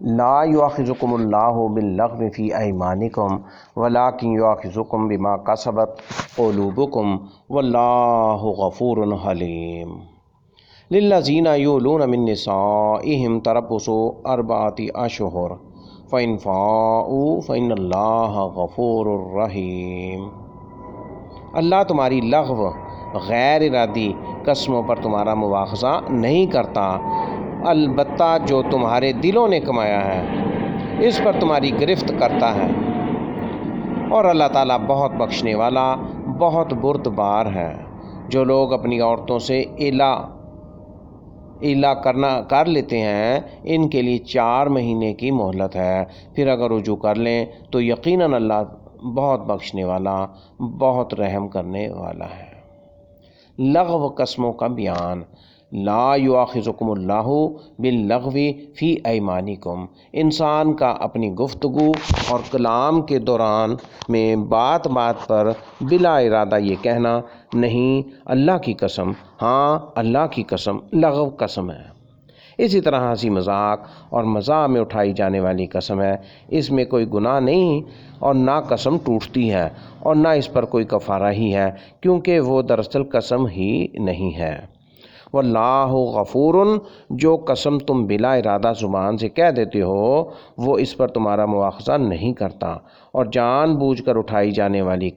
لا یؤاخذکم اللہ باللغو فی ایمانکم ولکن یؤاخذکم بما کسبت قلوبکم واللہ غفور حلیم۔ للذین یؤلون من نسائہم تربص اربعۃ اشہر فإن فاؤوا فإن اللہ غفور رحیم۔ اللہ تمہاری لغو غیر ارادی قسموں پر تمہارا مواخذہ نہیں کرتا، البتہ جو تمہارے دلوں نے کمایا ہے اس پر تمہاری گرفت کرتا ہے، اور اللہ تعالیٰ بہت بخشنے والا بہت بردبار ہے۔ جو لوگ اپنی عورتوں سے ایلا کر لیتے ہیں ان کے لیے 4 مہینے کی مہلت ہے، پھر اگر رجوع کر لیں تو یقیناً اللہ بہت بخشنے والا بہت رحم کرنے والا ہے۔ لغو قسموں کا بیان۔ لا یؤاخذکم اللہ باللغو فی ایمانکم، انسان کا اپنی گفتگو اور کلام کے دوران میں بات پر بلا ارادہ یہ کہنا، نہیں اللہ کی قسم، ہاں اللہ کی قسم، لغو قسم ہے۔ اسی طرح ہنسی مذاق اور مزاح میں اٹھائی جانے والی قسم ہے، اس میں کوئی گناہ نہیں اور نہ قسم ٹوٹتی ہے اور نہ اس پر کوئی کفارہ ہی ہے، کیونکہ وہ دراصل قسم ہی نہیں ہے۔ واللہ غفور، جو قسم تم بلا ارادہ زبان سے کہہ دیتے ہو وہ اس پر تمہارا مواخذہ نہیں کرتا، اور جان بوجھ کر اٹھائی جانے والی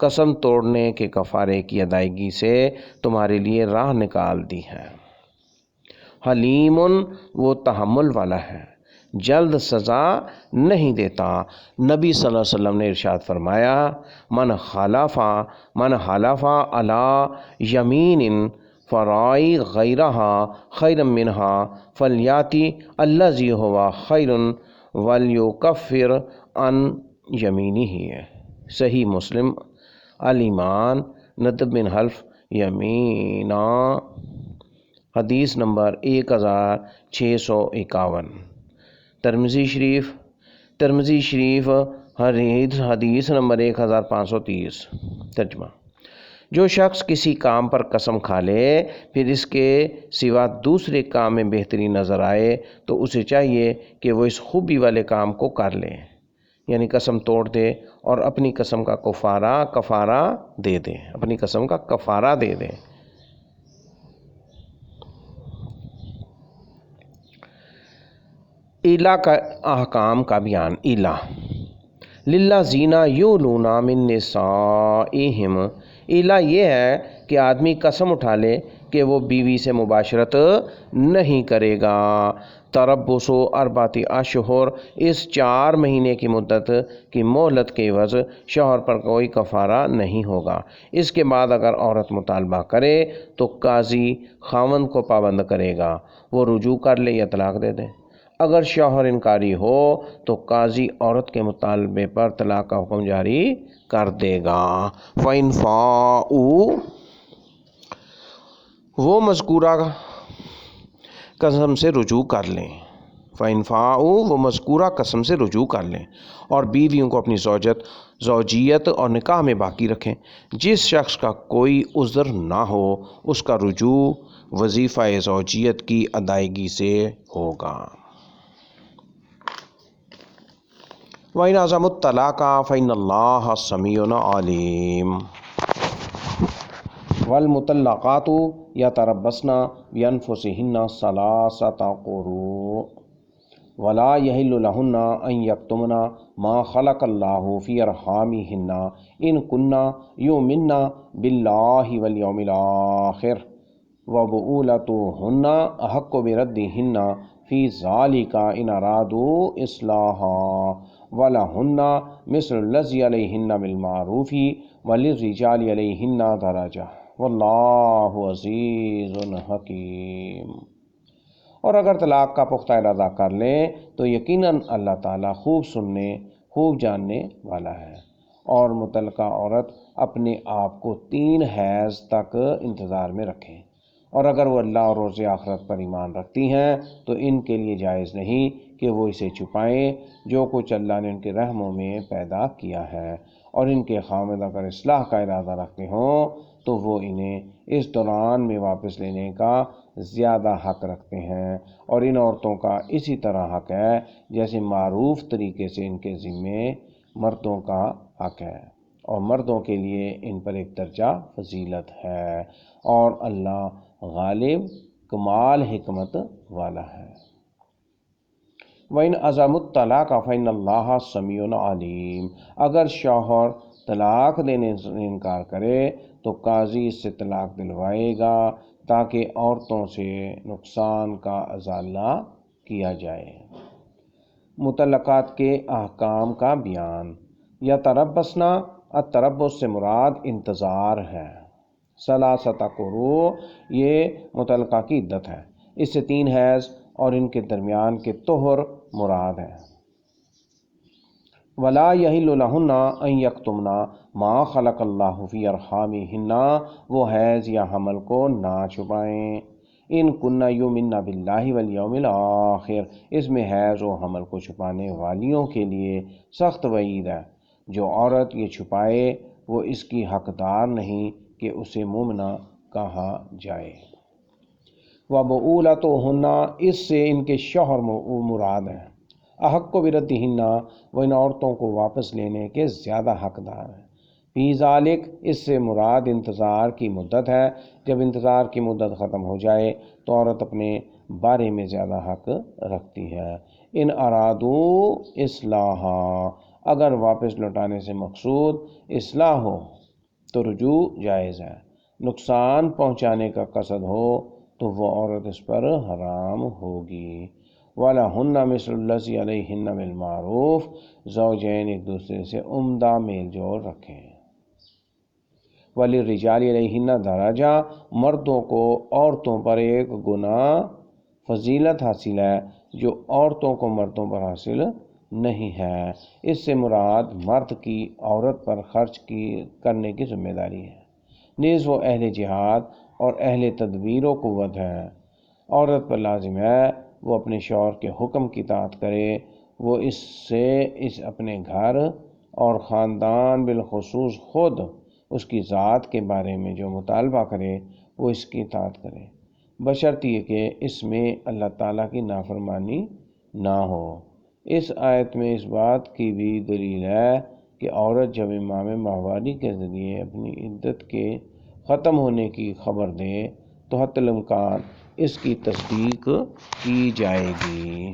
قسم توڑنے کے کفارے کی ادائیگی سے تمہارے لیے راہ نکال دی ہے۔ حلیم، وہ تحمل والا ہے، جلد سزا نہیں دیتا۔ نبی صلی اللہ علیہ وسلم نے ارشاد فرمایا، من حلف علی یمین فرائی غیرہا خیرا منہا فلیاتی الذی ہوا خیر ولیکفر عن یمینہ۔ صحیح مسلم۔ الایمان ندب من حلف یمینا، حدیث نمبر 1651۔ ترمذی شریف حدیث نمبر 1530۔ ترجمہ: جو شخص کسی کام پر قسم کھا لے پھر اس کے سوا دوسرے کام میں بہتری نظر آئے تو اسے چاہیے کہ وہ اس خوبی والے کام کو کر لے، یعنی قسم توڑ دے اور اپنی قسم کا کفارہ دے دے، اپنی قسم کا کفارہ دے دے۔ ایلا کا احکام کا بیان۔ ایلا للذین یؤلون من نسائہم، ایلا یہ ہے کہ آدمی قسم اٹھا لے کہ وہ بیوی سے مباشرت نہیں کرے گا۔ تربص اربعۃ اشہر، اس 4 مہینے کی مدت کی مہلت کے عوض شوہر پر کوئی کفارہ نہیں ہوگا۔ اس کے بعد اگر عورت مطالبہ کرے تو قاضی خاوند کو پابند کرے گا، وہ رجوع کر لے یا طلاق دے دے۔ اگر شوہر انکاری ہو تو قاضی عورت کے مطالبے پر طلاق کا حکم جاری کر دے گا۔ فَإِنْ فَاؤوا، وہ مذکورہ قسم سے رجوع کر لیں۔ فَإِنْ فَاؤوا، وہ مذکورہ قسم سے رجوع کر لیں اور بیویوں کو اپنی زوجیت اور نکاح میں باقی رکھیں۔ جس شخص کا کوئی عذر نہ ہو اس کا رجوع وظیفہ زوجیت کی ادائیگی سے ہوگا۔ وَإِنْ عَزَمُوا الطَّلَاقَ فَإِنَّ اللَّهَ سَمِيعٌ عَلِيمٌ۔ وَالْمُطَلَّقَاتُ يَتَرَبَّصْنَ بِأَنفُسِهِنَّ 3 قُرُوءٍ وَلَا يَحِلُّ لَهُنَّ أَن يَكْتُمْنَ مَا خَلَقَ اللَّهُ فِي أَرْحَامِهِنَّ إِن كُنَّ يُؤْمِنَّ بِاللَّهِ وَالْيَوْمِ الْآخِرِ وَبُعُولَتُهُنَّ أَحَقُّ بِرَدِّهِنَّ فِي ذَلِكَ إِنْ أَرَادُوا إِصْلَاحًا وَلَهُنَّ مِثْلُ الَّذِي عَلَيْهِنَّ بِالْمَعْرُوفِ وَلِلرِّجَالِ عَلَيْهِنَّ دَرَجَةٌ وَاللَّهُ عَزِيزٌ حَكِيمٌ۔ اور اگر طلاق کا پختہ ارادہ کر لیں تو یقیناً اللہ تعالیٰ خوب سننے خوب جاننے والا ہے۔ اور متعلقہ عورت اپنے آپ کو 3 حیض تک انتظار میں رکھیں، اور اگر وہ اللہ اور روز آخرت پر ایمان رکھتی ہیں تو ان کے لیے جائز نہیں کہ وہ اسے چھپائیں جو کچھ اللہ نے ان کے رحموں میں پیدا کیا ہے، اور ان کے خاوند اگر اصلاح کا ارادہ رکھتے ہوں تو وہ انہیں اس دوران میں واپس لینے کا زیادہ حق رکھتے ہیں، اور ان عورتوں کا اسی طرح حق ہے جیسے معروف طریقے سے ان کے ذمے مردوں کا حق ہے، اور مردوں کے لیے ان پر ایک درجہ فضیلت ہے، اور اللہ غالب کمال حکمت والا ہے۔ وَإِنْ عَزَمُوا الطَّلَاقَ فَإِنَّ اللَّهَ سَمِيعٌ عَلِيمٌ، اگر شوہر طلاق دینے سے انکار کرے تو قاضی اس سے طلاق دلوائے گا تاکہ عورتوں سے نقصان کا ازالہ کیا جائے۔ مطلقات کے احکام کا بیان۔ یتربصن، التربص سے مراد انتظار ہے۔ ثلاثۃ قروء، یہ مطلقہ کی عدت ہے، اس سے 3 حیض اور ان کے درمیان کے طہر مراد ہے۔ ولا یحل لہن ان یکتمن ما خلق اللہ فی ارحامہن، وہ حیض یا حمل کو نہ چھپائیں۔ ان کن یؤمن باللہ والیوم الآخر، اس میں حیض و حمل کو چھپانے والیوں کے لیے سخت وعید ہے۔ جو عورت یہ چھپائے وہ اس کی حقدار نہیں کہ اسے مومنہ کہا جائے۔ وبعولتہن، اس سے ان کے شوہر مراد ہیں۔ احق بردہن، وہ ان عورتوں کو واپس لینے کے زیادہ حقدار ہیں۔ فی ذالک، اس سے مراد انتظار کی مدت ہے۔ جب انتظار کی مدت ختم ہو جائے تو عورت اپنے بارے میں زیادہ حق رکھتی ہے۔ ان ارادو اصلاحا، اگر واپس لوٹانے سے مقصود اصلاح ہو تو رجوع جائز ہے۔ نقصان پہنچانے کا قصد ہو تو وہ عورت اس پر حرام ہوگی۔ وَلَهُنَّ مِثْلُ الَّذِي عَلَيْهِنَّ بِالْمَعْرُوفِ، زوجین ایک دوسرے سے عمدہ میل جول رکھیں۔ وَلِلرِّجَالِ عَلَيْهِنَّ دَرَجَةٌ، مردوں کو عورتوں پر ایک گنا فضیلت حاصل ہے جو عورتوں کو مردوں پر حاصل نہیں ہے۔ اس سے مراد مرد کی عورت پر خرچ کرنے کی ذمہ داری ہے، نیز وہ اہل جہاد اور اہل تدبیر و قوت ہے۔ عورت پر لازم ہے وہ اپنے شوہر کے حکم کی اطاعت کرے، وہ اس سے اپنے گھر اور خاندان بالخصوص خود اس کی ذات کے بارے میں جو مطالبہ کرے وہ اس کی اطاعت کرے، بشرط یہ کہ اس میں اللہ تعالیٰ کی نافرمانی نہ ہو۔ اس آیت میں اس بات کی بھی دلیل ہے کہ عورت جب امام ماہواری کے ذریعے اپنی عدت کے ختم ہونے کی خبر دے تو حتی الامکان اس کی تصدیق کی جائے گی۔